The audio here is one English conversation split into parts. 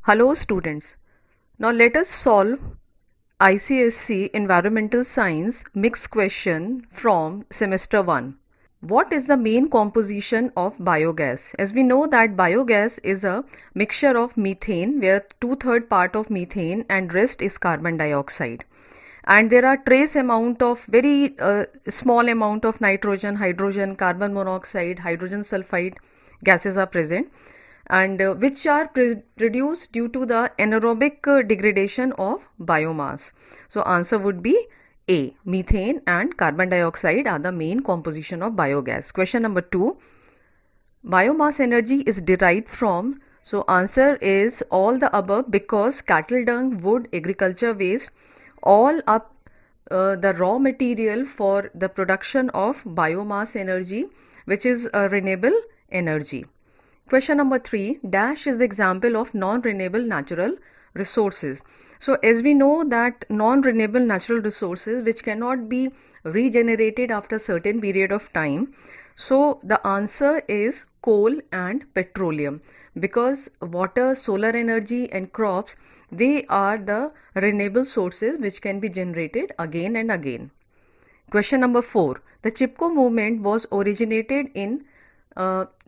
Hello students. Now let us solve ICSE Environmental Science mixed question from semester 1. What is the main composition of biogas? As we know that biogas is a mixture of methane where 2/3 part of methane and rest is carbon dioxide. And there are trace amount of very small amount of nitrogen, hydrogen, carbon monoxide, hydrogen sulfide gases are present and which are produced due to the anaerobic degradation of biomass. So answer would be A. Methane and carbon dioxide are the main composition of biogas. Question number 2. Biomass energy is derived from, so answer is all the above because cattle dung, wood, agriculture waste all up the raw material for the production of biomass energy, which is a renewable energy. Question number 3. Dash is the example of non-renewable natural resources. So as we know that non-renewable natural resources which cannot be regenerated after certain period of time. So the answer is coal and petroleum because water, solar energy and crops, they are the renewable sources which can be generated again and again. Question number 4. The Chipko movement was originated in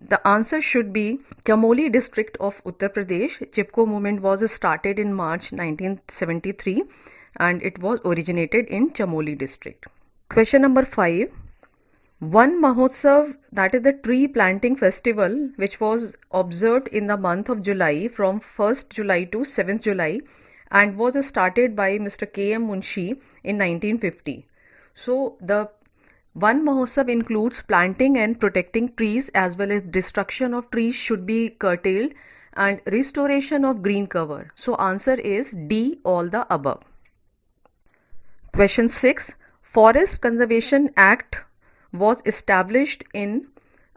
the answer should be Chamoli district of Uttar Pradesh. Chipko movement was started in March 1973 and it was originated in Chamoli district. Question number 5. One Mahotsav, that is the tree planting festival, which was observed in the month of July from 1st July to 7th July and was started by Mr. K.M. Munshi in 1950. So the One Mahotsav includes planting and protecting trees as well as destruction of trees should be curtailed and restoration of green cover. So answer is D, all the above. Question 6. Forest Conservation Act was established in,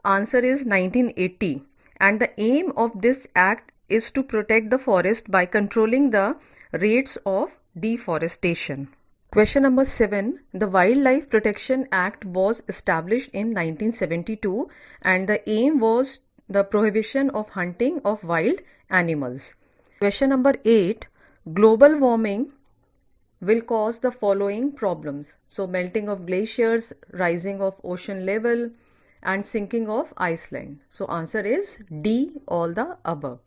answer is 1980, and the aim of this act is to protect the forest by controlling the rates of deforestation. Question number 7. The Wildlife Protection Act was established in 1972 and the aim was the prohibition of hunting of wild animals. Question number 8. Global warming will cause the following problems. So melting of glaciers, rising of ocean level and sinking of Iceland. So answer is D, all the above.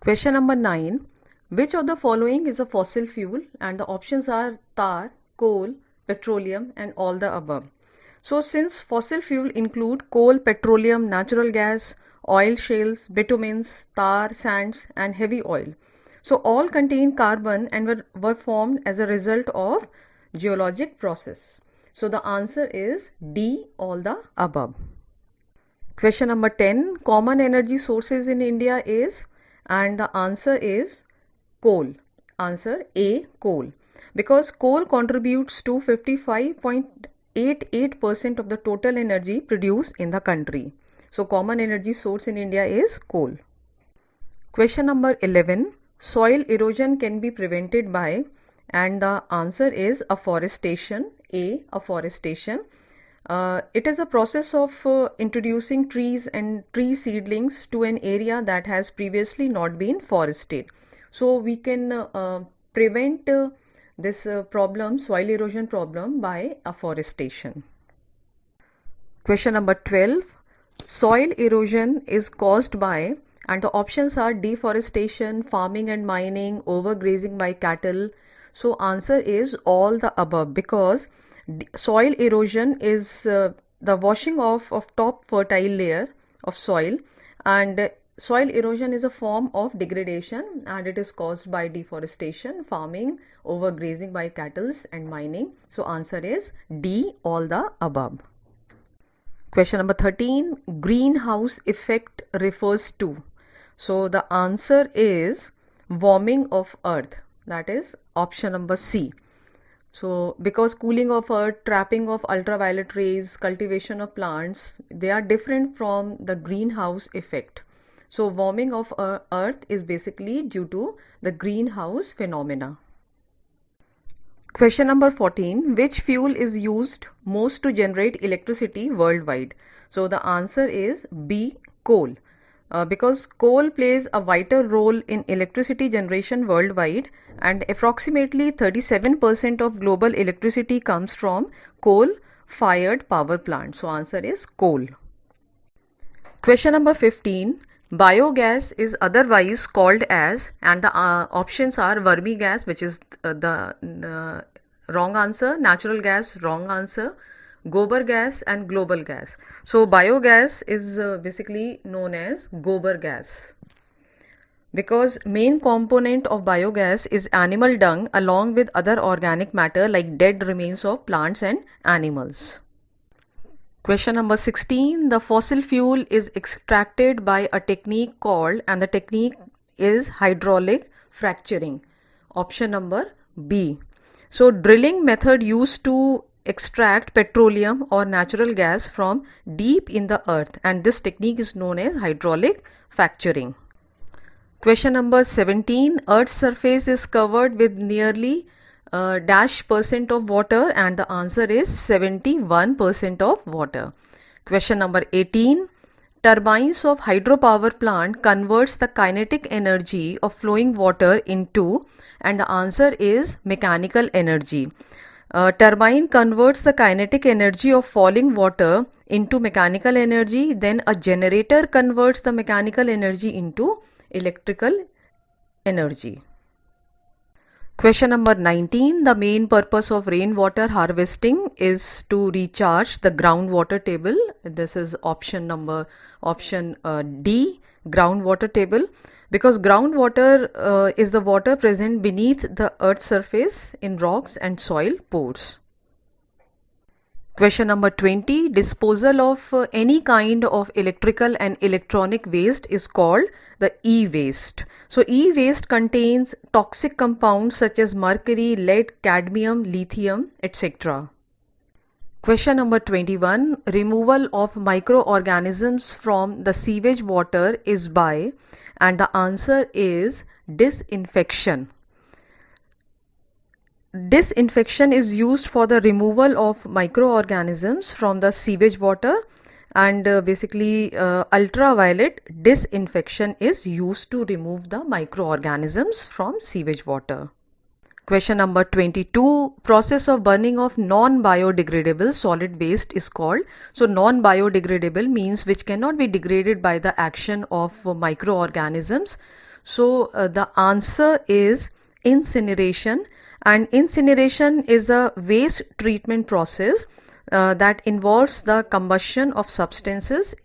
Question number 9. Which of the following is a fossil fuel? And the options are tar, coal, petroleum and all the above. So since fossil fuel include coal, petroleum, natural gas, oil shales, bitumens, tar, sands and heavy oil. So all contain carbon and were formed as a result of geologic process. So the answer is D, all the above. Question number 10. Common energy sources in India is, and the answer is coal. Answer A, coal. Because coal contributes to 55.88% of the total energy produced in the country. So common energy source in India is coal. Question number 11. Soil erosion can be prevented by, and the answer is afforestation. A, afforestation. It is a process of introducing trees and tree seedlings to an area that has previously not been forested. So we can prevent this problem, soil erosion problem, by afforestation. Question number 12. Soil erosion is caused by, and the options are deforestation, farming and mining, overgrazing by cattle. So answer is all the above because soil erosion is the washing off of top fertile layer of soil, and soil erosion is a form of degradation and it is caused by deforestation, farming, overgrazing by cattle and mining. So answer is D, all the above. Question number 13. Greenhouse effect refers to. So the answer is warming of earth, that is option number C. So because cooling of earth, trapping of ultraviolet rays, cultivation of plants, they are different from the greenhouse effect. So warming of earth is basically due to the greenhouse phenomena. Question number 14. Which fuel is used most to generate electricity worldwide? So the answer is B, coal. Because coal plays a vital role in electricity generation worldwide, and approximately 37% of global electricity comes from coal fired power plants. So answer is coal. Question number 15. Biogas is otherwise called as, and the options are vermigas, which is the wrong answer, natural gas, wrong answer, gobar gas, and global gas. So biogas is basically known as gobar gas, because main component of biogas is animal dung along with other organic matter like dead remains of plants and animals. Question number 16. The fossil fuel is extracted by a technique called, and the technique is hydraulic fracturing. Option number B. So drilling method used to extract petroleum or natural gas from deep in the earth, and this technique is known as hydraulic fracturing. Question number 17. Earth's surface is covered with nearly dash percent of water, and the answer is 71% of water. Question number 18. Turbines of hydropower plant converts the kinetic energy of flowing water into, and the answer is mechanical energy. Turbine converts the kinetic energy of falling water into mechanical energy, then a generator converts the mechanical energy into electrical energy. Question number 19. The main purpose of rainwater harvesting is to recharge the groundwater table. This is option D, groundwater table, because groundwater is the water present beneath the earth's surface in rocks and soil pores. Question number 20. Disposal of any kind of electrical and electronic waste is called the e-waste. So e-waste contains toxic compounds such as mercury, lead, cadmium, lithium, etc. Question number 21. Removal of microorganisms from the sewage water is by, and the answer is disinfection. Disinfection is used for the removal of microorganisms from the sewage water, and basically ultraviolet disinfection is used to remove the microorganisms from sewage water. Question number 22. Process of burning of non-biodegradable solid waste is called. So non-biodegradable means which cannot be degraded by the action of microorganisms. So the answer is incineration. And incineration is a waste treatment process that involves the combustion of substances,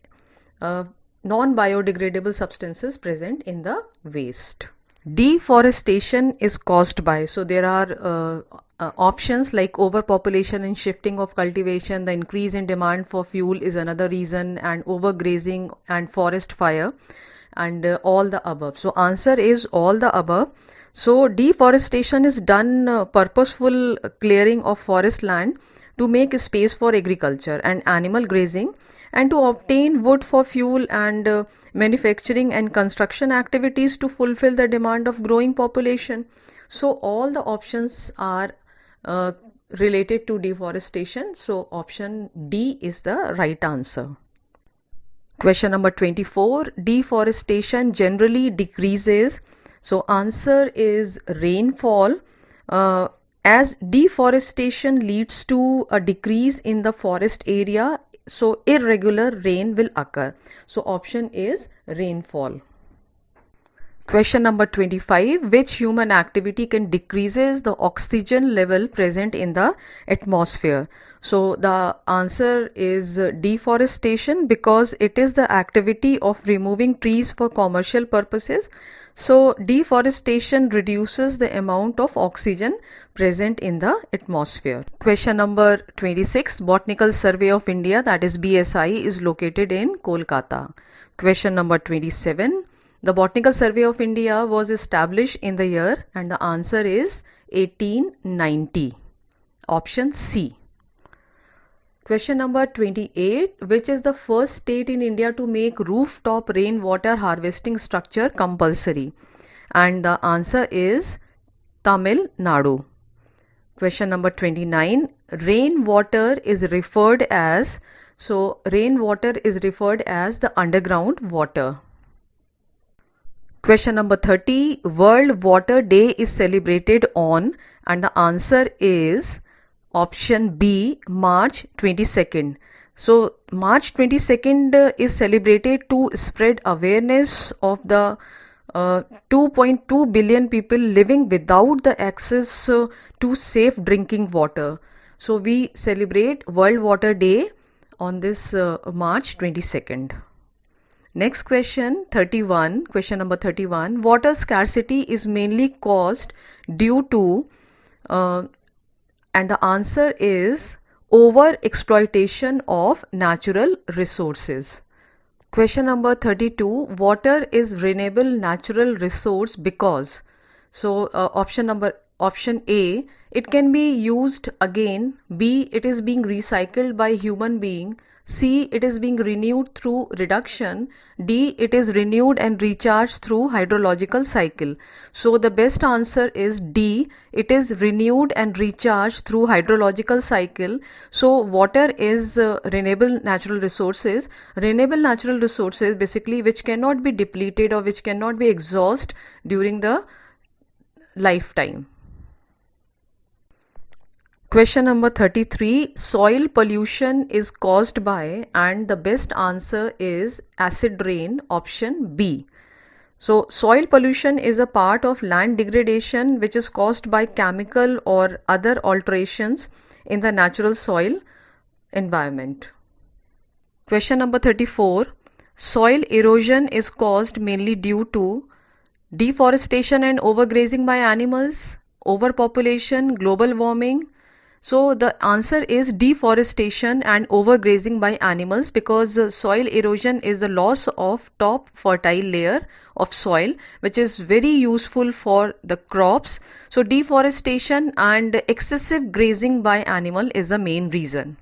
non-biodegradable substances present in the waste. Deforestation is caused by, so there are options like overpopulation and shifting of cultivation, the increase in demand for fuel is another reason, and overgrazing and forest fire, and all the above. So answer is all the above. So deforestation is done purposeful clearing of forest land to make space for agriculture and animal grazing, and to obtain wood for fuel and manufacturing and construction activities to fulfill the demand of growing population. So all the options are related to deforestation. So option D is the right answer. Question number 24. Deforestation generally decreases. So answer is rainfall, as deforestation leads to a decrease in the forest area, so irregular rain will occur. So option is rainfall. Question number 25. Which human activity can decreases the oxygen level present in the atmosphere? So the answer is deforestation, because it is the activity of removing trees for commercial purposes. So deforestation reduces the amount of oxygen present in the atmosphere. Question number 26. Botanical Survey of India, that is BSI, is located in Kolkata. Question number 27. The Botanical Survey of India was established in the year, and the answer is 1890. Option C. Question number 28. Which is the first state in India to make rooftop rainwater harvesting structure compulsory? And the answer is Tamil Nadu. Question number 29. Rainwater is referred as, so rainwater is referred as the underground water. Question number 30. World Water Day is celebrated on, and the answer is option B, March 22nd. So March 22nd is celebrated to spread awareness of the 2.2 billion people living without the access to safe drinking water. So we celebrate World Water Day on this March 22nd. Next question, 31. Question number 31. Water scarcity is mainly caused due to, and the answer is over exploitation of natural resources. Question number 32. Water is renewable natural resource because. So option A, it can be used again. B, it is being recycled by human being. C, it is being renewed through reduction. D, it is renewed and recharged through hydrological cycle. So the best answer is D, it is renewed and recharged through hydrological cycle. So water is renewable natural resources. Renewable natural resources basically which cannot be depleted or which cannot be exhausted during the lifetime. Question number 33. Soil pollution is caused by, and the best answer is acid rain, option B. So soil pollution is a part of land degradation which is caused by chemical or other alterations in the natural soil environment. Question number 34. Soil erosion is caused mainly due to deforestation and overgrazing by animals, overpopulation, global warming. So the answer is deforestation and overgrazing by animals, because soil erosion is the loss of top fertile layer of soil which is very useful for the crops. So deforestation and excessive grazing by animal is the main reason.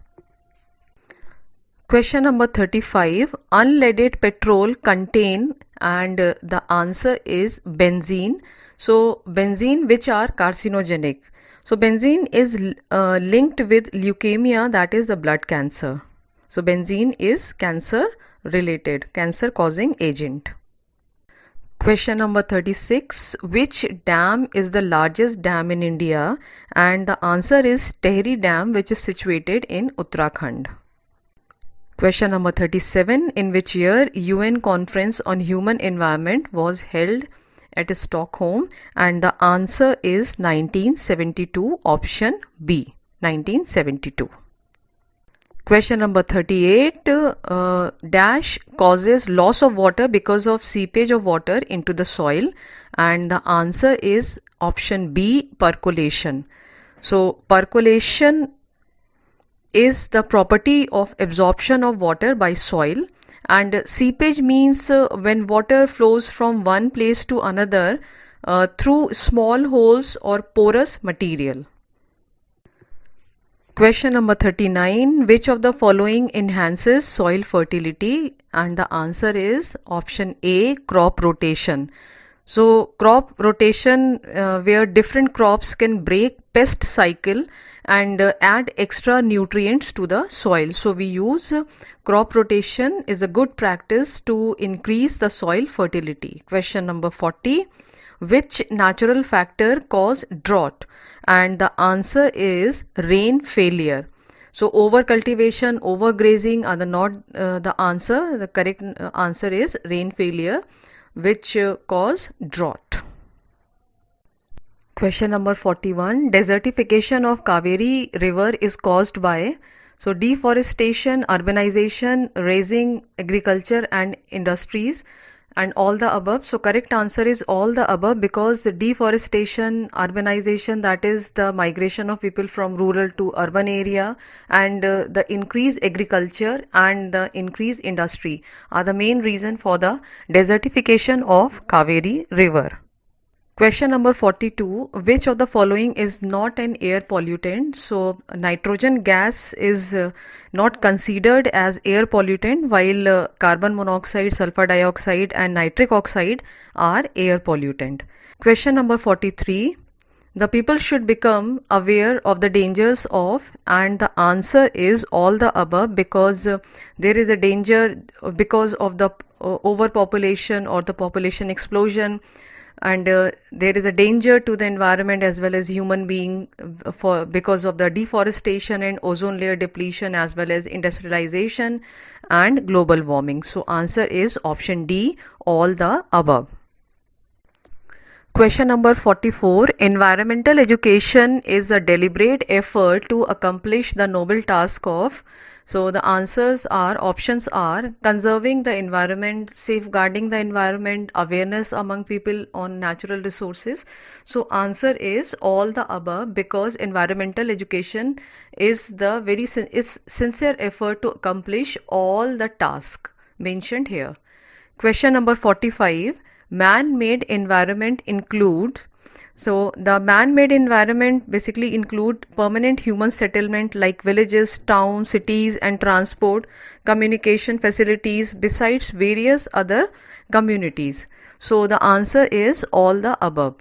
Question number 35. Unleaded petrol contain, and the answer is benzene. So benzene which are carcinogenic. So benzene is linked with leukemia, that is the blood cancer. So benzene is cancer related, cancer causing agent. Question number 36. Which dam is the largest dam in India? And the answer is Tehri Dam, which is situated in Uttarakhand. Question number 37. In which year UN Conference on Human Environment was held at Stockholm? And the answer is 1972, option B, 1972. Question number 38. Dash causes loss of water because of seepage of water into the soil, and the answer is option B, percolation. So percolation is the property of absorption of water by soil, and seepage means when water flows from one place to another through small holes or porous material. Question number 39. Which of the following enhances soil fertility? And the answer is option A, crop rotation. So crop rotation where different crops can break pest cycle and add extra nutrients to the soil. So we use crop rotation is a good practice to increase the soil fertility. Question number 40. Which natural factor cause drought? And the answer is rain failure. So over cultivation, overgrazing are not the answer. The correct answer is rain failure, which cause drought. Question number 41. Desertification of Kaveri river is caused by, so deforestation, urbanization, raising agriculture and industries, and all the above. So correct answer is all the above, because the deforestation, urbanization, that is the migration of people from rural to urban area, and the increased agriculture and the increased industry are the main reason for the desertification of Kaveri river. Question number 42. Which of the following is not an air pollutant? So nitrogen gas is not considered as air pollutant, while carbon monoxide, sulfur dioxide and nitric oxide are air pollutant. Question number 43. The people should become aware of the dangers of, and the answer is all the above, because there is a danger because of the overpopulation or the population explosion, and there is a danger to the environment as well as human being for because of the deforestation and ozone layer depletion as well as industrialization and global warming. So answer is option D, all the above. Question number 44. Environmental education is a deliberate effort to accomplish the noble task of. So the answers are, options are conserving the environment, safeguarding the environment, awareness among people on natural resources. So answer is all the above, because environmental education is the very sincere effort to accomplish all the task mentioned here. Question number 45. Man-made environment includes, so the man-made environment basically include permanent human settlement like villages, towns, cities and transport, communication facilities besides various other communities. So the answer is all the above.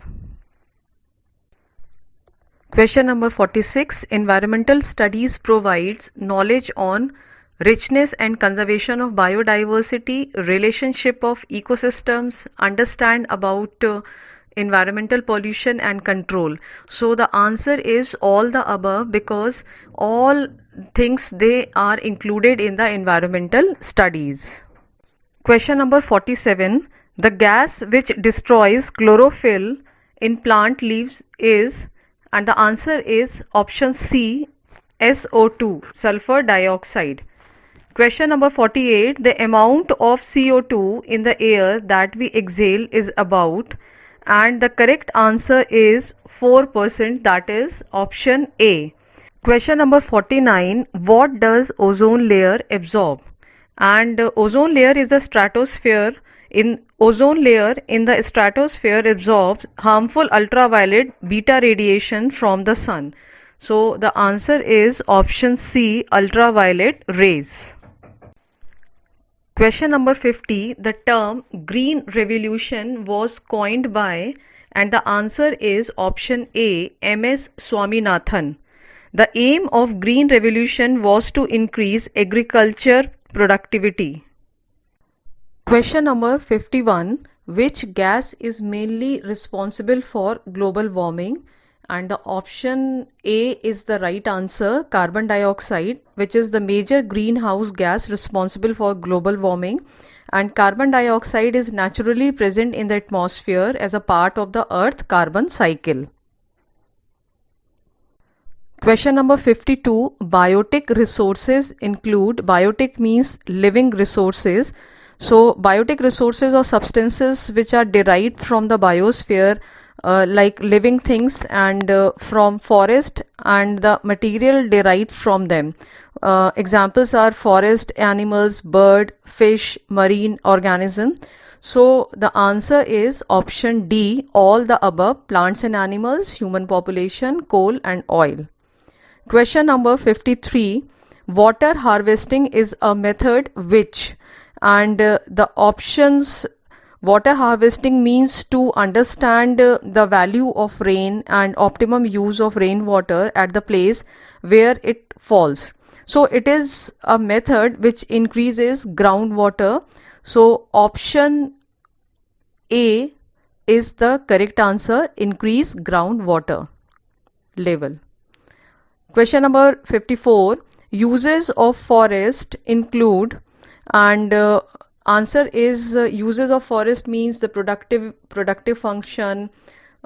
Question number 46. Environmental studies provides knowledge on richness and conservation of biodiversity, relationship of ecosystems, understand about environmental pollution and control. So the answer is all the above, because all things they are included in the environmental studies. Question number 47. The gas which destroys chlorophyll in plant leaves is, and the answer is option C, SO2, sulfur dioxide. Question number 48. The amount of CO2 in the air that we exhale is about, and the correct answer is 4%, that is option A. Question number 49. What does ozone layer absorb? And ozone layer is the stratosphere. In ozone layer in the stratosphere absorbs harmful ultraviolet beta radiation from the sun. So the answer is option C, ultraviolet rays. Question number 50. The term Green Revolution was coined by, and the answer is option A, M.S. Swaminathan. The aim of Green Revolution was to increase agriculture productivity. Question number 51. Which gas is mainly responsible for global warming? And the option A is the right answer, carbon dioxide, which is the major greenhouse gas responsible for global warming. And carbon dioxide is naturally present in the atmosphere as a part of the Earth carbon cycle. Question number 52. Biotic resources include, biotic means living resources. So biotic resources or substances which are derived from the biosphere, like living things, and from forest and the material derived from them. Examples are forest animals, bird, fish, marine organism. So the answer is option D, all the above, plants and animals, human population, coal and oil. Question number 53. Water harvesting is a method which, and the options, water harvesting means to understand the value of rain and optimum use of rainwater at the place where it falls. So it is a method which increases groundwater. So option A is the correct answer, increase groundwater level. Question number 54. Uses of forest include, and answer is uses of forest means the productive function,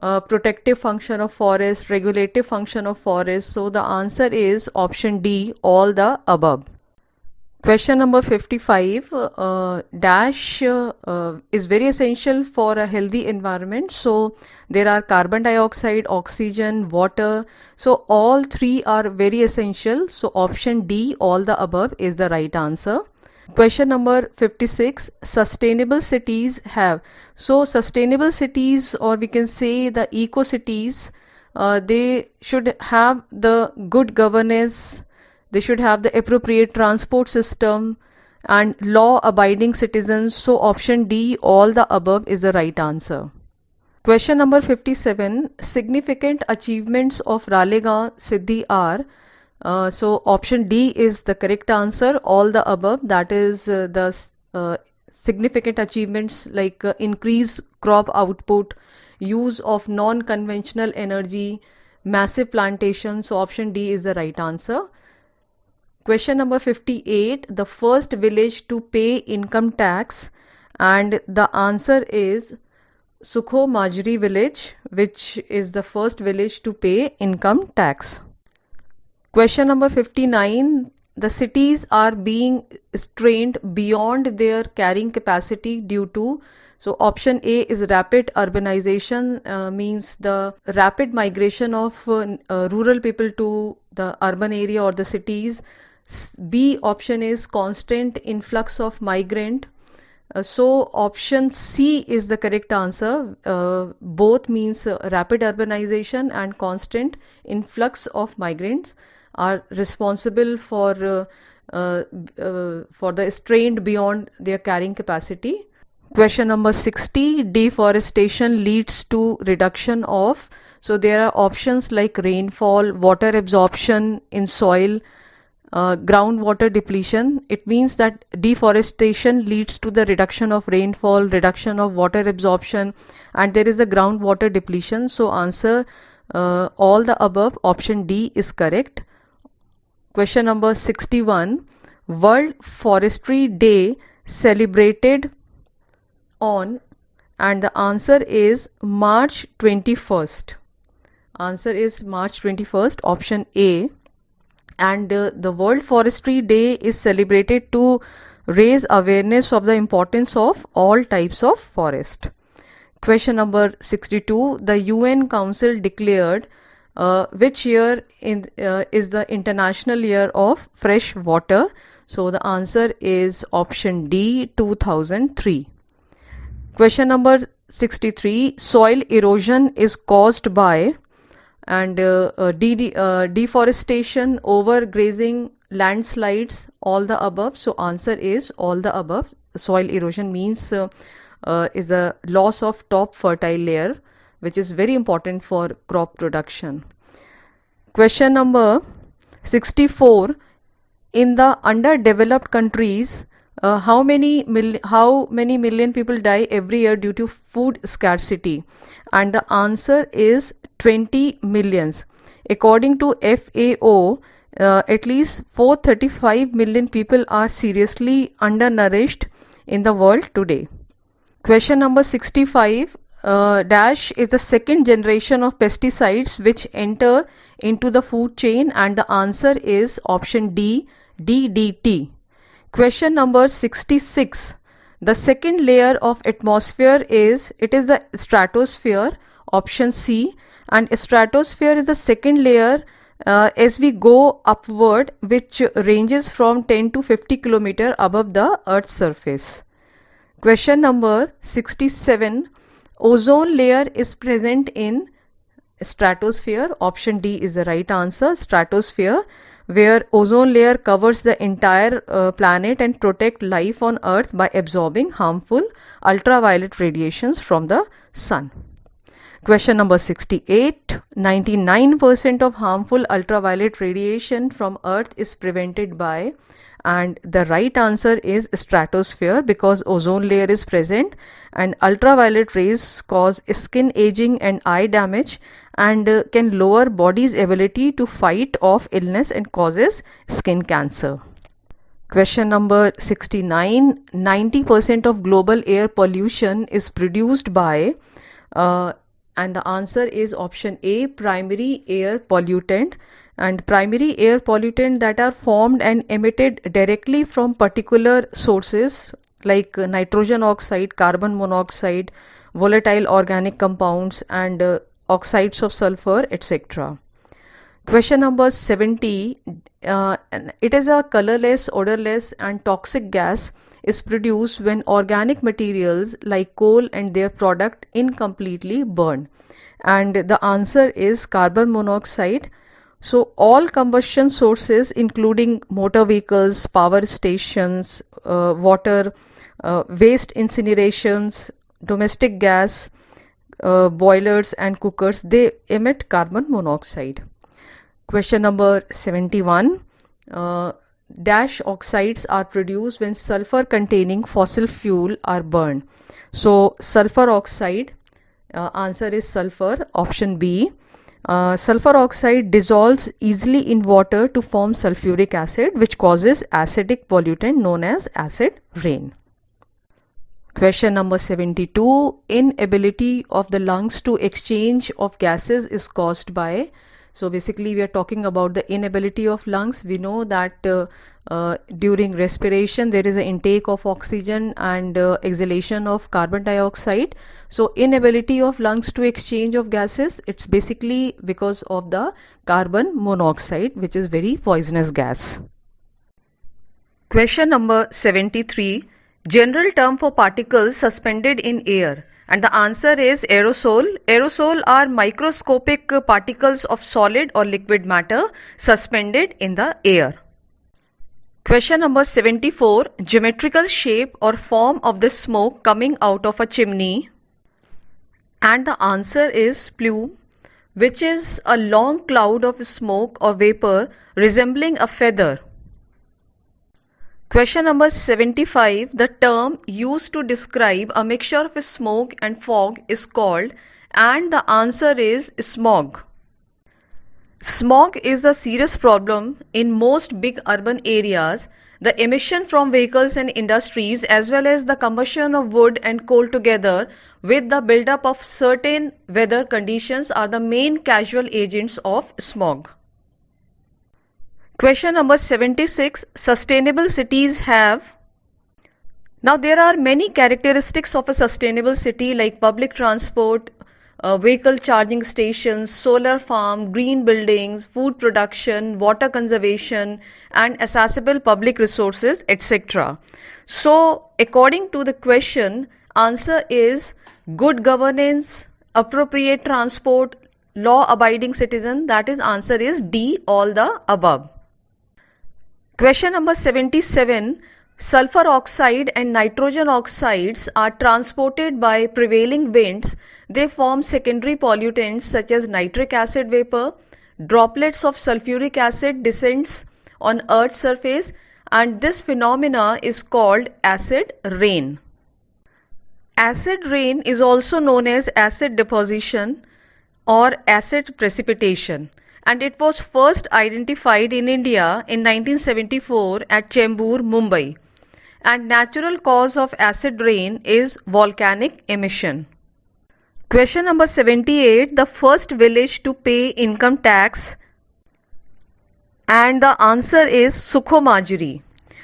protective function of forest, regulative function of forest. So the answer is option D, all the above. Question number 55. Dash is very essential for a healthy environment. So there are carbon dioxide, oxygen, water. So all three are very essential. So option D, all the above, is the right answer. Question number 56. Sustainable cities have. So sustainable cities, or we can say the eco cities, they should have the good governance, they should have the appropriate transport system and law abiding citizens. So option D, all the above, is the right answer. Question number 57. Significant achievements of Ralegaon Siddhi are. So option D is the correct answer. All the above. That is significant achievements like increased crop output, use of non-conventional energy, massive plantations. So option D is the right answer. Question number 58. The first village to pay income tax, and the answer is Sukho Majri village, which is the first village to pay income tax. Question number 59. The cities are being strained beyond their carrying capacity due to. So option A is rapid urbanization, means the rapid migration of rural people to the urban area or the cities. B option is constant influx of migrant. So option C is the correct answer. Both means rapid urbanization and constant influx of migrants are responsible for the strained beyond their carrying capacity. Question number 60. Deforestation leads to reduction of. So there are options like rainfall, water absorption in soil, groundwater depletion. It means that deforestation leads to the reduction of rainfall, reduction of water absorption, and there is a groundwater depletion. So answer all the above. Option D is correct. Question number 61. World Forestry Day celebrated on, and the answer is March 21st. Answer is March 21st, option A. And the World Forestry Day is celebrated to raise awareness of the importance of all types of forest. Question number 62. The UN Council declared which year is the International Year of Fresh Water? So the answer is option D, 2003. Question number 63. Soil erosion is caused by, and deforestation, overgrazing, landslides, all the above. So answer is all the above. Soil erosion means is a loss of top fertile layer, which is very important for crop production. Question number 64. In the underdeveloped countries, how many million people die every year due to food scarcity? And the answer is 20 millions. According to FAO, at least 435 million people are seriously undernourished in the world today. Question number 65. Dash is the second generation of pesticides which enter into the food chain, and the answer is option D, DDT. Question number 66. The second layer of atmosphere is the stratosphere, option C, and stratosphere is the second layer as we go upward, which ranges from 10 to 50 km above the Earth's surface. Question number 67. Ozone layer is present in stratosphere. Option D is the right answer. Stratosphere, where ozone layer covers the entire planet and protect life on Earth by absorbing harmful ultraviolet radiations from the sun. Question number 68. 99% of harmful ultraviolet radiation from Earth is prevented by, and the right answer is stratosphere, because ozone layer is present and ultraviolet rays cause skin aging and eye damage, and can lower body's ability to fight off illness and causes skin cancer. Question number 69. 90% of global air pollution is produced by, and the answer is option A, primary air pollutant. And primary air pollutant that are formed and emitted directly from particular sources like nitrogen oxide, carbon monoxide, volatile organic compounds, and oxides of sulfur, etc. Question number 70. It is a colorless, odorless, and toxic gas is produced when organic materials like coal and their product incompletely burn. And the answer is carbon monoxide. So all combustion sources, including motor vehicles, power stations, water, waste incinerations, domestic gas, boilers and cookers, they emit carbon monoxide. Question number 71. Dash oxides are produced when sulfur containing fossil fuel are burned. So sulfur oxide, answer is sulfur, option B. Sulfur oxide dissolves easily in water to form sulfuric acid, which causes acidic pollutant known as acid rain. Question number 72. Inability of the lungs to exchange of gases is caused by. So basically we are talking about the inability of lungs. We know that during respiration there is an intake of oxygen and exhalation of carbon dioxide. So inability of lungs to exchange of gases, it's basically because of the carbon monoxide, which is very poisonous gas. Question number 73. General term for particles suspended in air, and the answer is aerosol. Aerosol are microscopic particles of solid or liquid matter suspended in the air. Question number 74. Geometrical shape or form of the smoke coming out of a chimney, and the answer is plume, which is a long cloud of smoke or vapor resembling a feather. Question number 75. The term used to describe a mixture of smoke and fog is called, and the answer is smog. Smog is a serious problem in most big urban areas. The emission from vehicles and industries, as well as the combustion of wood and coal together with the buildup of certain weather conditions, are the main causal agents of smog. Question number 76. Sustainable cities have. Now there are many characteristics of a sustainable city like public transport, vehicle charging stations, solar farm, green buildings, food production, water conservation, and accessible public resources, etc. So according to the question, answer is good governance, appropriate transport, law abiding citizen. That is, answer is D, all the above. Question number 77. Sulfur oxide and nitrogen oxides are transported by prevailing winds. They form secondary pollutants such as nitric acid vapor. Droplets of sulfuric acid descends on Earth's surface, and this phenomena is called acid rain. Acid rain is also known as acid deposition or acid precipitation, and it was first identified in India in 1974 at Chembur, Mumbai. And natural cause of acid rain is volcanic emission. Question number 78. The first village to pay income tax, and the answer is Sukhomajri.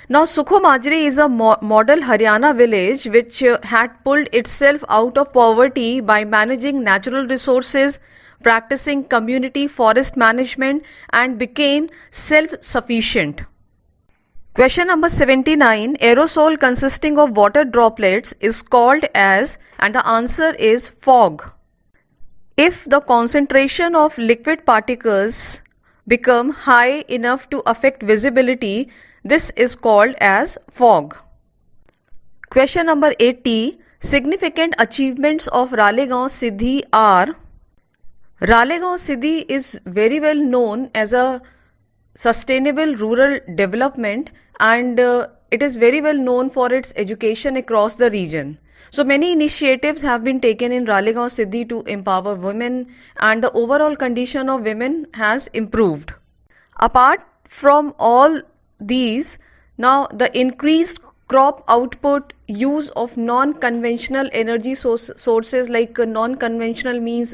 Now Sukhomajri is a model Haryana village which had pulled itself out of poverty by managing natural resources, practicing community forest management, and became self-sufficient. Question number 79. Aerosol consisting of water droplets is called as, and the answer is fog. If the concentration of liquid particles become high enough to affect visibility, this is called as fog. Question number 80. Significant achievements of Ralegaon Siddhi are. Ralegaon Siddhi is very well known as a sustainable rural development, and it is very well known for its education across the region. So many initiatives have been taken in Ralegaon Siddhi to empower women, and the overall condition of women has improved. Apart from all these, now the increased crop output, use of non-conventional energy sources like non-conventional means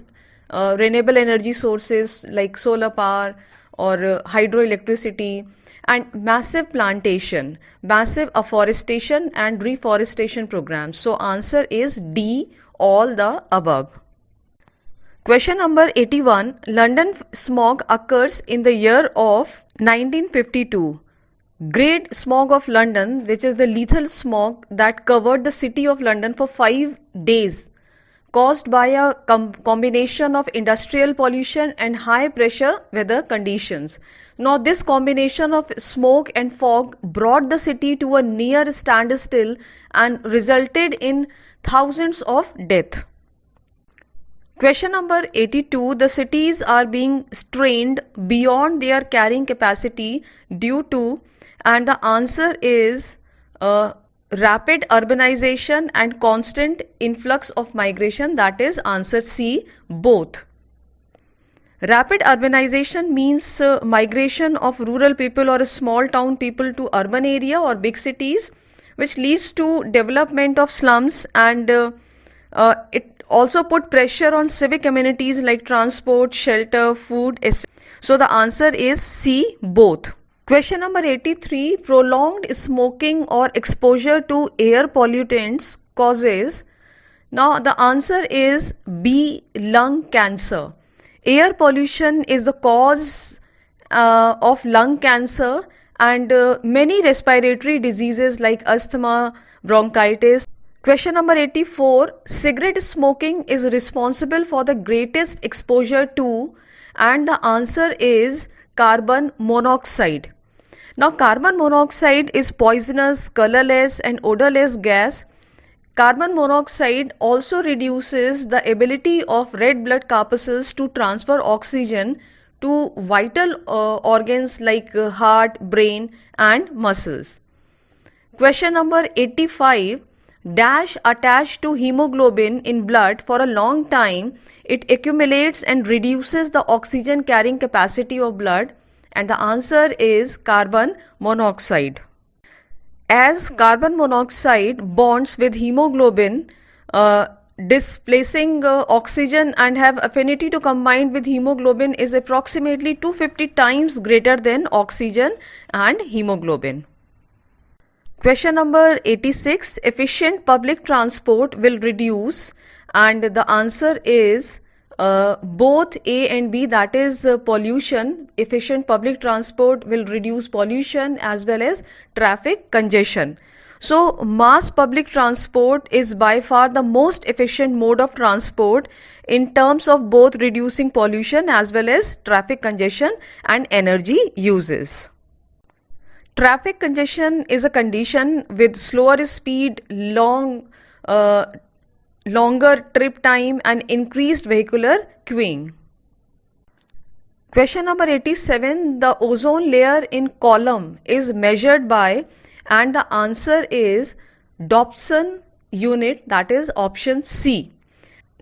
renewable energy sources like solar power or hydroelectricity, and massive plantation, massive afforestation and reforestation programs. So answer is D, all the above. Question number 81. London smog occurs in the year of 1952. Great Smog of London, which is the lethal smog that covered the city of London for 5 days, caused by a combination of industrial pollution and high pressure weather conditions. Now this combination of smoke and fog brought the city to a near standstill and resulted in thousands of deaths. Question number 82. The cities are being strained beyond their carrying capacity due to, and the answer is rapid urbanization and constant influx of migration. That is answer C, both. Rapid urbanization means migration of rural people or small town people to urban area or big cities, which leads to development of slums, and it also put pressure on civic amenities like transport, shelter, food, etc. So the answer is C, both. Question number 83. Prolonged smoking or exposure to air pollutants causes. Now the answer is B, lung cancer. Air pollution is the cause of lung cancer and many respiratory diseases like asthma, bronchitis. Question number 84. Cigarette smoking is responsible for the greatest exposure to, and the answer is carbon monoxide. Now carbon monoxide is poisonous, colorless and odorless gas. Carbon monoxide also reduces the ability of red blood corpuscles to transfer oxygen to vital organs like heart, brain and muscles. Question number 85. Dash attached to hemoglobin in blood for a long time, it accumulates and reduces the oxygen carrying capacity of blood, and the answer is carbon monoxide. As carbon monoxide bonds with hemoglobin, displacing oxygen and have affinity to combine with hemoglobin is approximately 250 times greater than oxygen and hemoglobin. Question number 86. Efficient public transport will reduce, and the answer is both A and B, that is pollution. Efficient public transport will reduce pollution as well as traffic congestion. So mass public transport is by far the most efficient mode of transport in terms of both reducing pollution as well as traffic congestion and energy uses. Traffic congestion is a condition with slower speed, longer trip time and increased vehicular queuing. Question number 87. The ozone layer in column is measured by, and the answer is Dobson unit, that is option C.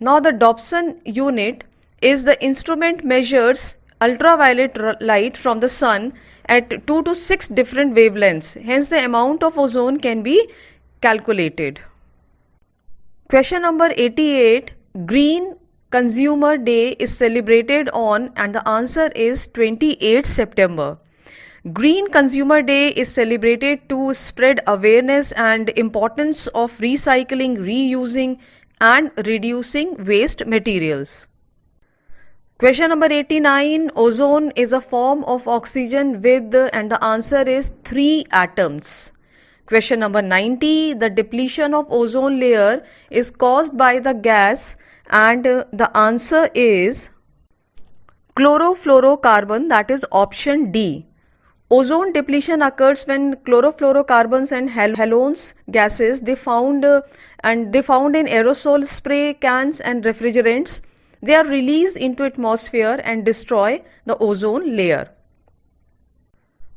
Now the Dobson unit is the instrument measures ultraviolet light from the sun at 2 to 6 different wavelengths. Hence the amount of ozone can be calculated. Question number 88. Green Consumer Day is celebrated on, and the answer is 28 September. Green Consumer Day is celebrated to spread awareness and importance of recycling, reusing and reducing waste materials. Question number 89. Ozone is a form of oxygen with, and the answer is 3 atoms. Question number 90. The depletion of ozone layer is caused by the gas, and the answer is chlorofluorocarbon, that is option D. Ozone depletion occurs when chlorofluorocarbons and halogens gases they found in aerosol spray cans and refrigerants. They are released into atmosphere and destroy the ozone layer.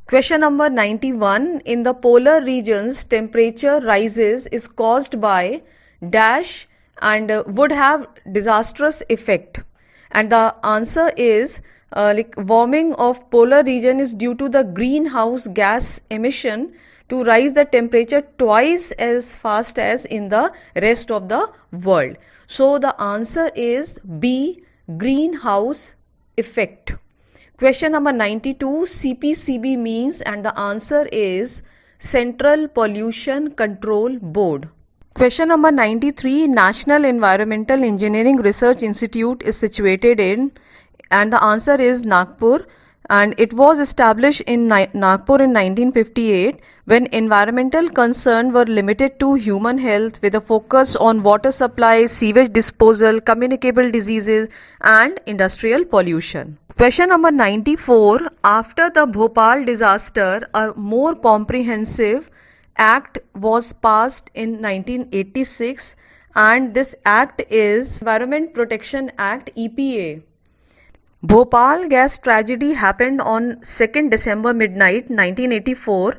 Question number 91. In the polar regions, temperature rises is caused by dash and would have disastrous effect. And the answer is warming of polar region is due to the greenhouse gas emission to rise the temperature twice as fast as in the rest of the world. So the answer is B, greenhouse effect. Question number 92. CPCB means, and the answer is Central Pollution Control Board. Question number 93. National Environmental Engineering Research Institute is situated in, and the answer is Nagpur, and it was established in Nagpur in 1958 when environmental concerns were limited to human health with a focus on water supply, sewage disposal, communicable diseases and industrial pollution. Question number 94. After the Bhopal disaster, a more comprehensive act was passed in 1986, and this act is Environment Protection Act EPA. Bhopal gas tragedy happened on 2nd December midnight 1984.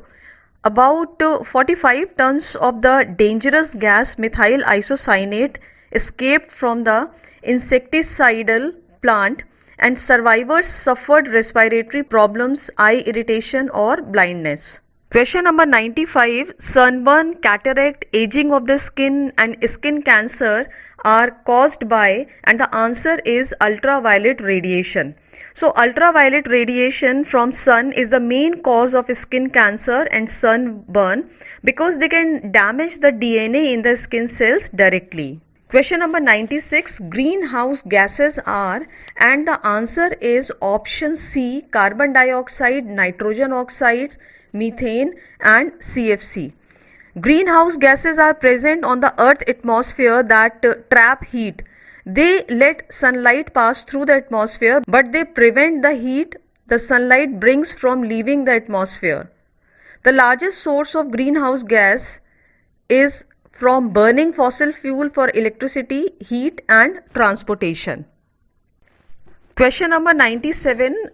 About 45 tons of the dangerous gas methyl isocyanate escaped from the insecticidal plant, and survivors suffered respiratory problems, eye irritation, or blindness. Question number 95. Sunburn, cataract, aging of the skin, and skin cancer are caused by, and the answer is ultraviolet radiation. So, ultraviolet radiation from sun is the main cause of skin cancer and sunburn because they can damage the DNA in the skin cells directly. Question number 96. Greenhouse gases are, and the answer is option C, carbon dioxide, nitrogen oxides, methane, and CFC. Greenhouse gases are present on the Earth atmosphere that trap heat. They let sunlight pass through the atmosphere, but they prevent the heat the sunlight brings from leaving the atmosphere. The largest source of greenhouse gas is from burning fossil fuel for electricity, heat, and transportation. Question number 97.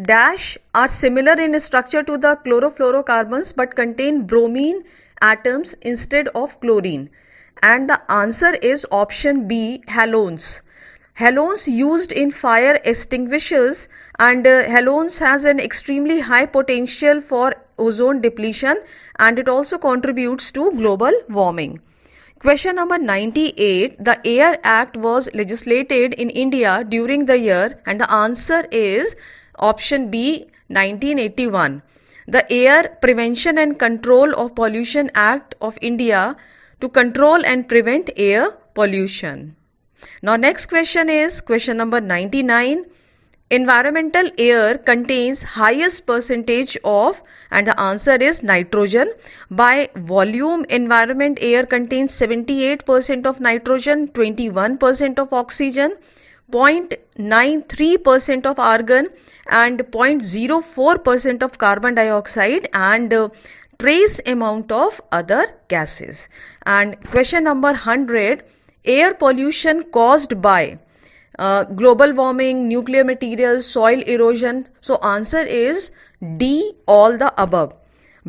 Dash are similar in structure to the chlorofluorocarbons but contain bromine atoms instead of chlorine. And the answer is option B, halogens. Halogens used in fire extinguishers, and halogens has an extremely high potential for ozone depletion, and it also contributes to global warming. Question number 98. The Air Act was legislated in India during the year, and the answer is option B, 1981. The Air Prevention and Control of Pollution Act of India to control and prevent air pollution. Now next question is question number 99. Environmental air contains highest percentage of, and the answer is nitrogen. By volume, environment air contains 78% of nitrogen, 21% of oxygen, 0.93% of argon, and 0.04% of carbon dioxide, and trace amount of other gases. And question number 100. Air pollution caused by global warming, nuclear materials, soil erosion. So answer is D, all the above.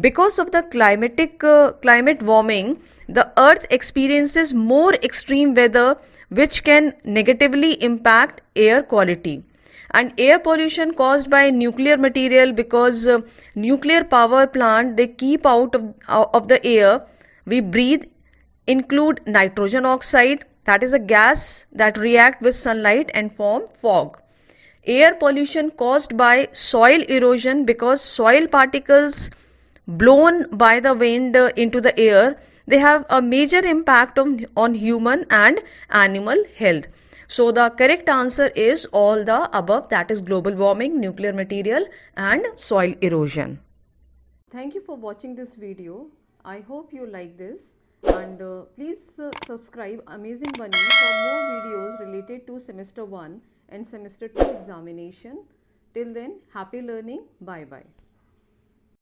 Because of the climate warming, the earth experiences more extreme weather which can negatively impact air quality. And air pollution caused by nuclear material, because nuclear power plant, they keep out of the air we breathe, include nitrogen oxide, that is a gas that react with sunlight and form fog. Air pollution caused by soil erosion, because soil particles blown by the wind into the air, they have a major impact on human and animal health. So the correct answer is all the above, that is global warming, nuclear material, and soil erosion. Thank you for watching this video. I hope you like this, and please subscribe Amazing Bunny for more videos related to semester 1 and semester 2 examination. Till then, happy learning. Bye bye.